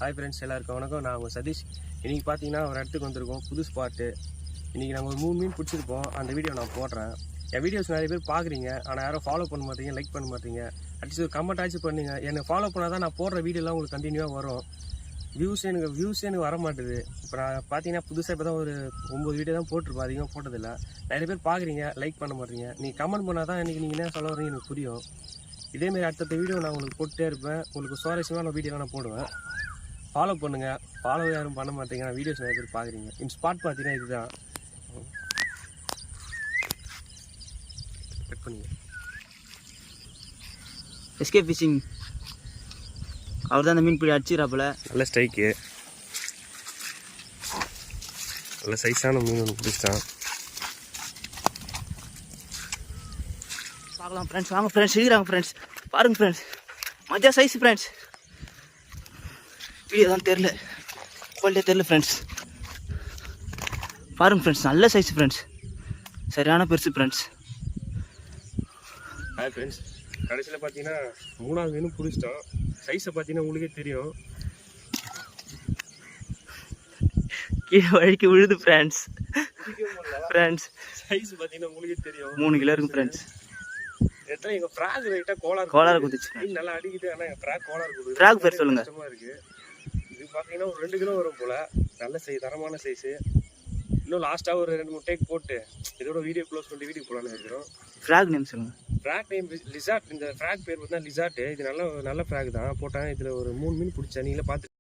Hi friends, எல்லாருக்கும் வணக்கம். நான் உங்கள் சதீஷ். இன்றைக்கி பார்த்தீங்கன்னா ஒரு இடத்துக்கு வந்திருக்கோம், புது ஸ்பாட்டு. இன்றைக்கி நாங்கள் ஒரு 3 மீன் பிடிச்சிருப்போம். அந்த வீடியோ நான் போடுறேன். என் வீடியோஸ் நிறைய பேர் பார்க்குறீங்க, ஆனால் யாரும் ஃபாலோ பண்ண மாட்டீங்க, லைக் பண்ண மாட்டீங்க. அட்லீஸ்ட் ஒரு கமெண்ட் ஆச்சு பண்ணுங்க. என்னை ஃபாலோ பண்ணால் தான் நான் போடுற வீடியோலாம் உங்களுக்கு கண்டினியூவாக வரும். வியூஸ் எனக்கு வர மாட்டுது. இப்போ நான் பார்த்தீங்கன்னா புதுசாக இப்போ தான் ஒரு 9 வீடியோ தான் போட்டிருப்பேன், அதிகமாக போட்டதில்லை. நிறைய பேர் பார்க்குறீங்க, லைக் பண்ண மாட்டீங்க. நீங்கள் கமெண்ட் பண்ணால் தான் இன்றைக்கி நீங்கள் என்ன சொல்ல வரீங்க எனக்கு புரியும். இதேமாரி அடுத்த வீடியோ நான் உங்களுக்கு போட்டுகிட்டே இருப்பேன். உங்களுக்கு சுவாரஸ்யமான வீடியோலாம் நான் போடுவேன். ஃபாலோ பண்ணுங்கள். ஃபாலோ யாரும் பண்ண மாட்டீங்க, நான் வீடியோஸ் நிறைய பேர் பார்க்குறீங்க. இந்த ஸ்பாட் பார்த்தீங்கன்னா இதுதான். கட் பண்ணுங்க. எஸ்கே ஃபிஷிங் அவர் தான் அந்த மீன் பிடி அடிச்சிடறாப்புல. நல்ல ஸ்ட்ரைக்கு, நல்ல சைஸான மீன் ஒன்று பிடிச்சிட்டான். பார்க்கலாம் ஃப்ரெண்ட்ஸ், வாங்க ஃப்ரெண்ட்ஸ், இருக்கிறாங்க ஃப்ரெண்ட்ஸ், பாருங்கள் ஃப்ரெண்ட்ஸ், மஜா சைஸ் ஃப்ரெண்ட்ஸ். வீடியோ தான் தெரில, குவாலிட்டியாக தெரில ஃப்ரெண்ட்ஸ். பாருங்கள் ஃப்ரெண்ட்ஸ், நல்ல சைஸ் ஃப்ரெண்ட்ஸ், சரியான பெருசு ஃப்ரெண்ட்ஸ். ஹாய் ஃப்ரெண்ட்ஸ், கடைசியில் பார்த்தீங்கன்னா 3ஆவது மீனும் பிடிச்சிட்டோம். சைஸை பார்த்தீங்கன்னா உங்களுக்கே தெரியும், கீழே வழிக்கு விழுது ஃப்ரெண்ட்ஸ். ஃப்ரெண்ட்ஸ் சைஸ் பார்த்தீங்கன்னா உங்களுக்கே தெரியும், 3 கிலோ இருக்கும் ஃப்ரெண்ட்ஸ். எத்தனை எங்கள் ஃப்ராக் லைட்டாக கோளாறு குதிச்சு மீன் நல்லா அடிக்குது. ஆனால் எங்கள் ஃப்ராக் கோளாறு கொடுக்குது. ஃப்ராக் பேர் சொல்லுங்கள். கஷ்டமாக இருக்குது. இது பார்த்தீங்கன்னா ஒரு 2 கிலோ வரும் போல். நல்ல சைஸ், தரமான சைஸு. இன்னும் லாஸ்ட்டாக ஒரு 2-3 டேக் போட்டு இதோட வீடியோ க்ளோஸ் பண்ணி வீடியோ போகலான்னு இருக்கிறோம். ஃப்ராக் நேம் சொல்லுங்கள். Frock name lizard. இந்த ஃப்ராக் பேர் பார்த்தா லிசார்ட்டு. இது நல்ல ஃப்ராக் தான் போட்டேன். இதில் ஒரு 3 மீன் பிடிச்சேன். நீங்களே பார்த்து